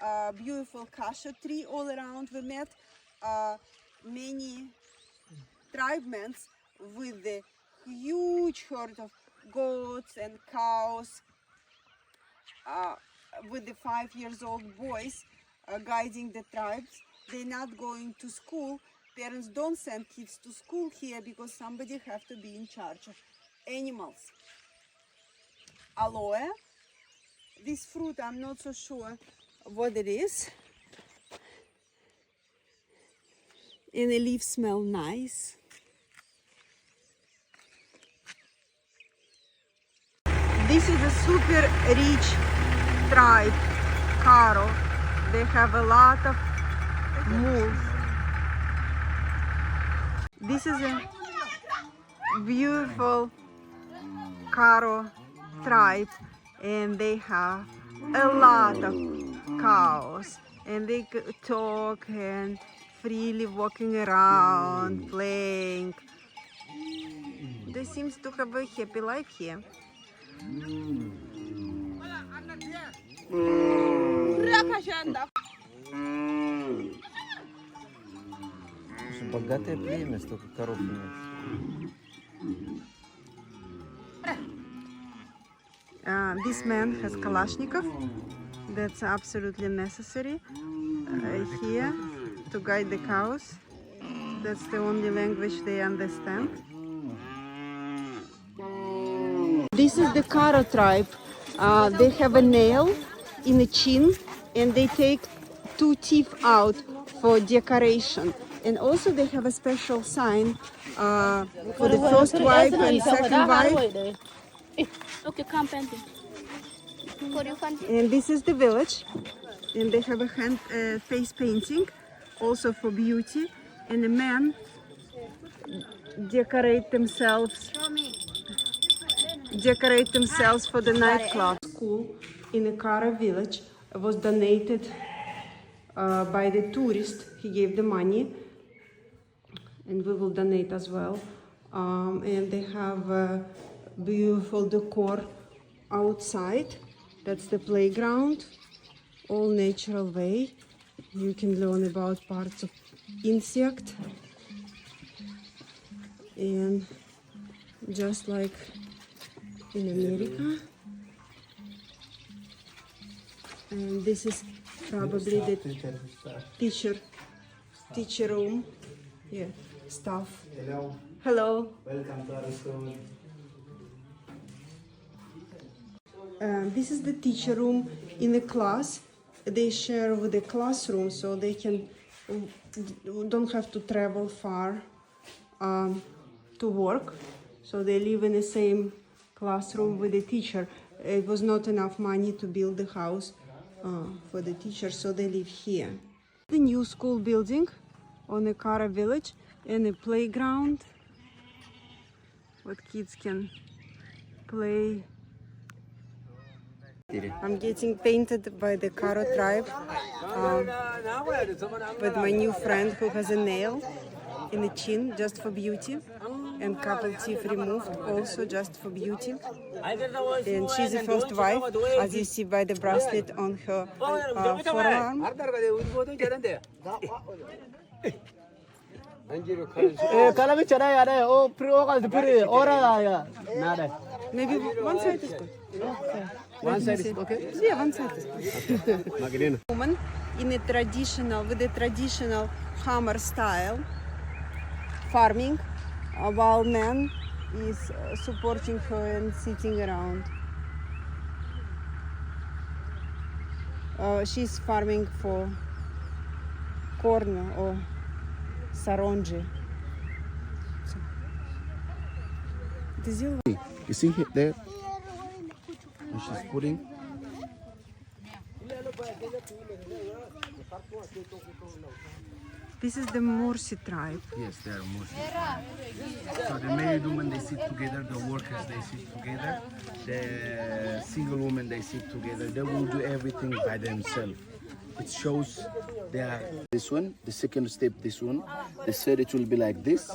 a beautiful cashew tree all around. We met many tribesmen with the huge herd of goats and cows, with the 5-year-old boys guiding the tribes. They're not going to school. Parents don't send kids to school here because somebody have to be in charge of animals. Aloe, this fruit, I'm not so sure what it is. And the leaves smell nice. This is a super rich tribe, Karo. They have a lot of moose. This is a beautiful Karo tribe, and they have a lot of cows, and they talk and freely walking around, playing. They seem to have a happy life here. Богатое племя, столько коров имеет. This man has Kalashnikov. That's absolutely necessary here to guide the cows. That's the only language they understand. This is the Karo tribe. They have a nail in the chin, and they take 2 teeth out for decoration. And also they have a special sign for the first wife and second wife. Okay, come painting. And this is the village, and they have a face painting, also for beauty. And the men decorate themselves for the nightclub. School in the Kara village was donated by the tourist. He gave the money, and we will donate as well. And they have a beautiful decor outside. That's the playground, all natural way. You can learn about parts of insect, and just like in America. And this is probably the teacher room. Yeah, stuff. Hello. Hello. Welcome to our school. This is the teacher room in the class. They share with the classroom, so they don't have to travel far to work. So they live in the same classroom with the teacher. It was not enough money to build the house for the teacher, so they live here. The new school building on the Kara village and a playground where kids can play. I'm getting painted by the Karo tribe with my new friend who has a nail in the chin just for beauty, and couple teeth removed also just for beauty. And she's the first wife, as you see by the bracelet on her forearm. Maybe one side is good. One side is okay? Yeah, one side is good. Woman in a traditional, with a traditional hammer style farming, while man is supporting her and sitting around. She's farming for corn or saronji. You see it there? And she's putting. This is the Mursi tribe. Yes, they are Muslims. So the married women, they sit together. The workers, they sit together. The single women, they sit together. They will do everything by themselves. It shows they are this one, the second step this one. The third it will be like this,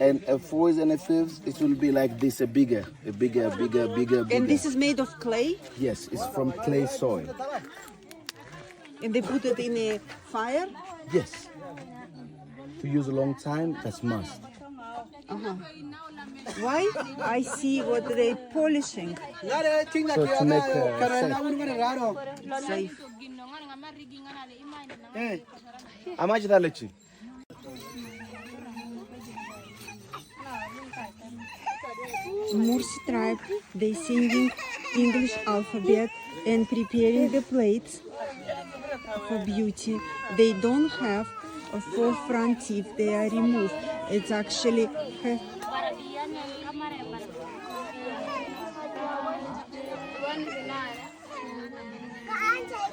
and a fourth and a fifth it will be like this, a bigger. And this is made of clay, Yes, it's from clay soil. and they put it in a fire. Yes. To use a long time, that's must. Why? I see what they polishing. So to make Safe. how much that let you? Mursi tribe, they singing English alphabet and preparing the plates for beauty. They don't have a four front teeth, they are removed. It's actually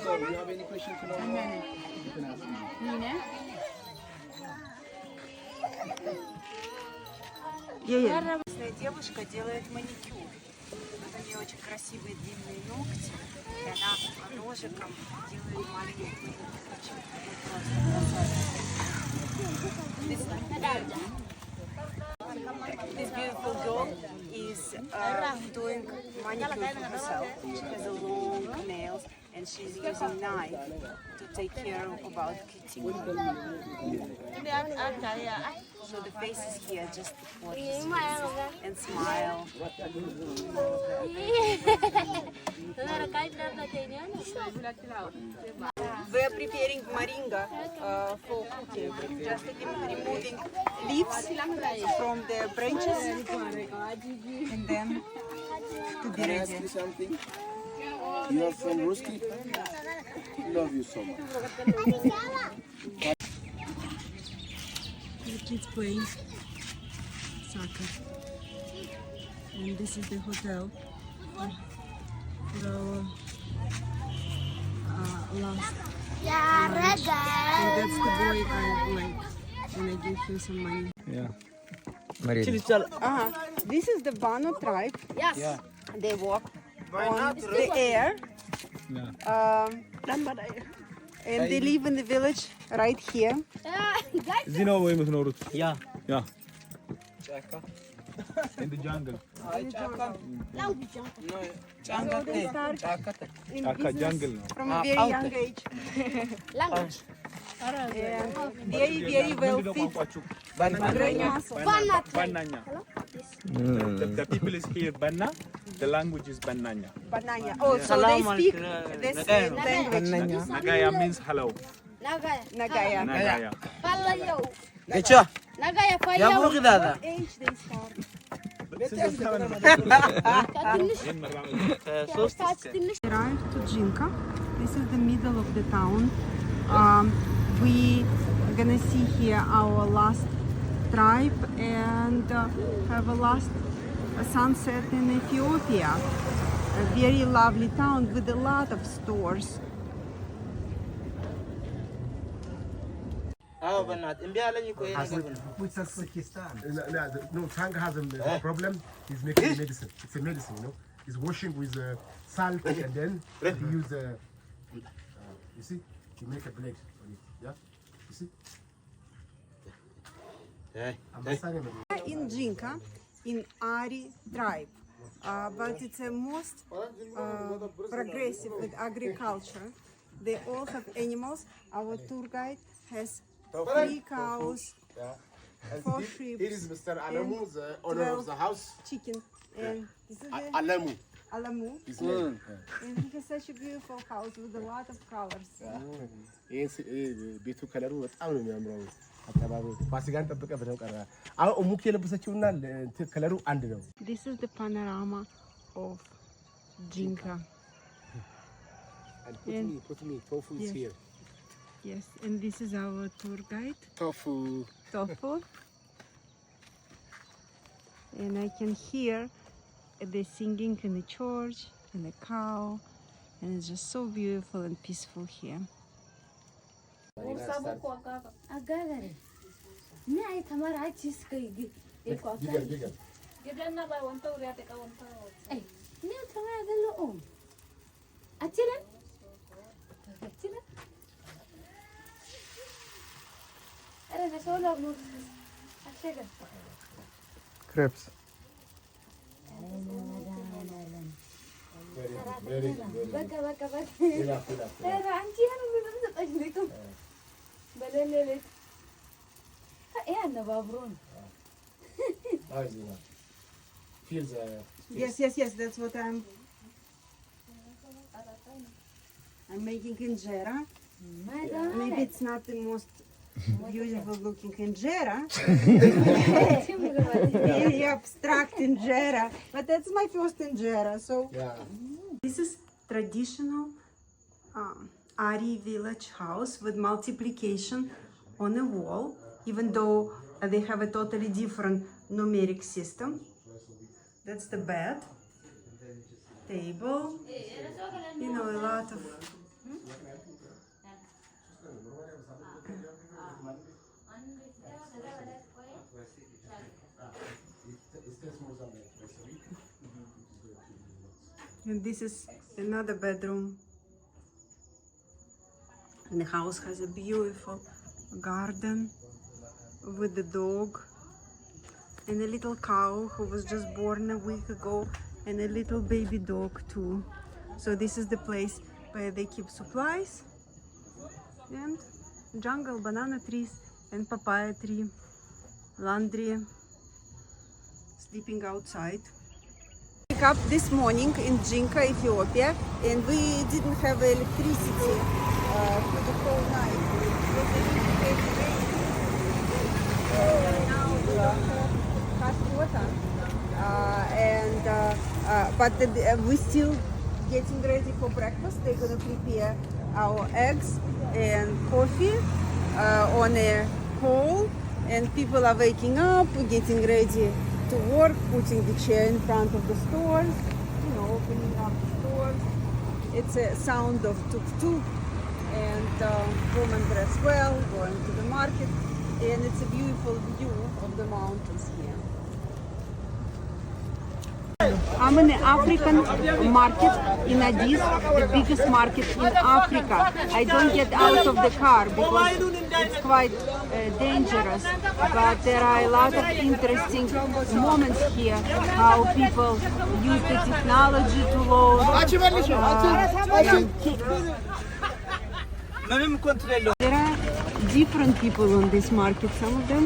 So, do you have any questions for me? You can ask me. Девушка делает маникюр. Вот у нее очень красивые длинные ногти, и она ножиком делает маленькие. This beautiful girl is doing manicure for herself. She has a long nails and she's using knife to take care about cutting. So the face is here just for his face and smile. We are preparing moringa for cooking. Just removing leaves from the branches and then to be Can I ask ready. you something? You are from Ruski? Love you so much. The kids playing soccer. And this is the hotel for our last lunch. And that's the boy I like when I give him some money. Yeah. This is the Bano tribe. Yes. Yeah. They walk on the air. Yeah. And they live in the village right here. Zino way with Norut. Yeah. Yeah. In the jungle. So they start in business Jungle. from a very young age. And very, very well fit. Great muscle. Bananya. The people is here Banna. The language is Bananya. Banana. Oh, so they speak this language. Nagaya means hello. Nagaya. Nagaya. Nagaya يا fire. مو غذاء Age they start. Arrived to Jinka. This is the middle of the town. We are gonna see here our last tribe and have a last sunset in Ethiopia. A very lovely town with a lot of stores. اه بنات امبي على يكو No, Tang has a problem. He's making medicine. It's a medicine, you know. He's washing with salt and then he use you see, he make a blade on it. Yeah, you see. In Jinka, in Ari tribe, but it's a most progressive with agriculture. They all have animals. Our tour guide has 3 cows, 4 sheep, Here is Mr. Alamu, the owner of the house. chicken, and this is the Alamu. Alamu. His name. And he has such a beautiful house with a lot of colors. ቤቱ ከለሩ በጣም ነው የሚያምረው። አካባቢው ፋሲካን ጠብቀህ በደንብ ቀረ። አሁን እሙክ የለበሰችውና ከለሩ አንድ ነው። This is the panorama of Jinka. And put me, tofu is Yes. here. Yes, and this is our tour guide, Tofu. Tofu. And I can hear the singing in the church and the cow, and it's just so beautiful and peaceful here. Agagare. Ne ay tamar ay chis kai gi. Eko Bigger, bigger. Gidanna ba wanta uriya te ka wanta. Ay, ne tamar agalo om. Achira? Achira? Ara na solo mo. Achira. Crepes. Very Baka baka baka. enough. Era anchi ano mo na sa dito. Balelele. Eh ana babron. How is it? Feels Yes, that's what I'm making injera. Maybe it's not the most beautiful looking injera. Very abstract injera. But that's my first injera. So yeah. this is traditional Ari village house with multiplication on a wall, even though they have a totally different numeric system. That's the bed, table, a lot of and this is another bedroom. And the house has a beautiful garden with the dog and a little cow who was just born a week ago, and a little baby dog too. So this is the place where they keep supplies, and jungle, banana trees and papaya tree, laundry, sleeping outside. Wake up this morning in Jinka, Ethiopia, and we didn't have electricity for the whole night. It was a really heavy rain. Now we don't have hot water, but we're still getting ready for breakfast. They're gonna prepare our eggs and coffee on a coal, and people are waking up, getting ready to work, putting the chair in front of the stores, opening up the stores. It's a sound of tuk-tuk, and women dress well, going to the market, and it's a beautiful view of the mountains here. I'm in an African market in Addis, the biggest market in Africa. I don't get out of the car because it's quite dangerous, but there are a lot of interesting moments here, how people use the technology to load. There are different people on this market, some of them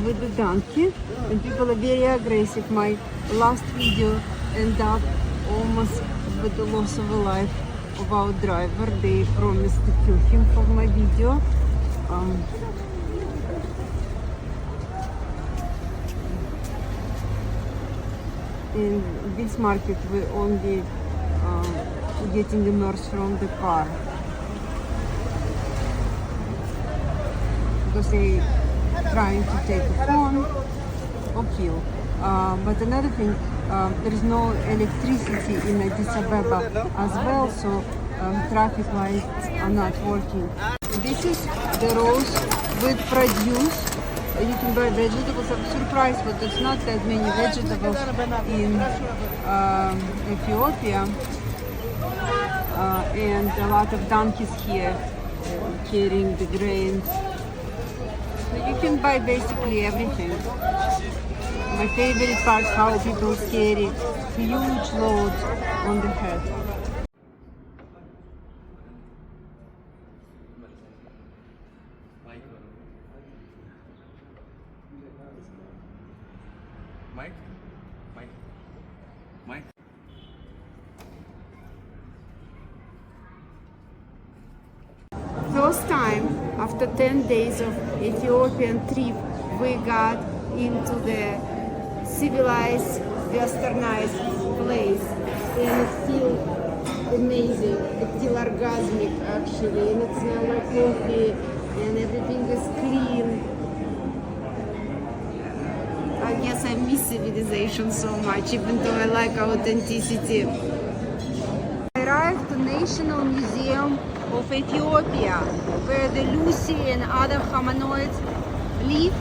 with the donkey, and people are very aggressive. My last video ended up almost with the loss of a life of our driver. They promised to kill him for my video. in this market we only getting the merch from the car because they trying to take a phone or kill. But another thing, there is no electricity in Addis Ababa as well, so traffic lights are not working. This is the roast with produce. You can buy vegetables. I'm surprised, but there's not that many vegetables in Ethiopia. And a lot of donkeys here carrying the grains. So you can buy basically everything. My favorite part how people carry huge loads on the head. First time after 10 days of Ethiopian trip, we got into the civilized, westernized place, and it feels amazing. It feels orgasmic actually, and it smells like coffee, and everything is clean. I guess I miss civilization so much, even though I like authenticity. I arrived to National Museum of Ethiopia, where the Lucy and other hominoids live,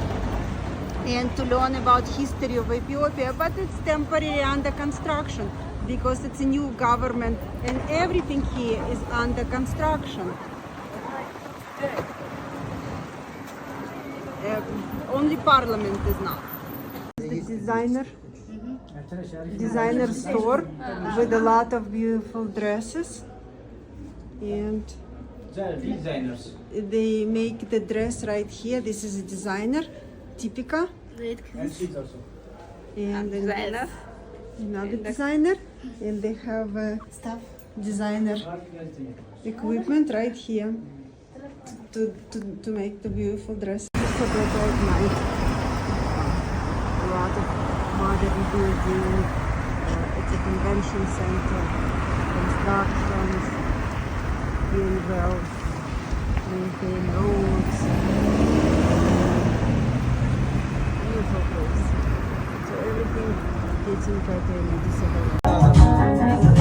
and to learn about history of Ethiopia, but it's temporarily under construction because it's a new government and everything here is under construction. Only parliament is not. The designer store with a lot of beautiful dresses, and they make the dress right here. This is a designer, Typica. And then another designer, and they have designer equipment right here to make the beautiful dress. It's a at night. A lot of modern building. It's a convention center. Constructions. Being well maintained roads. Beautiful place. So everything getting better in Addis Ababa.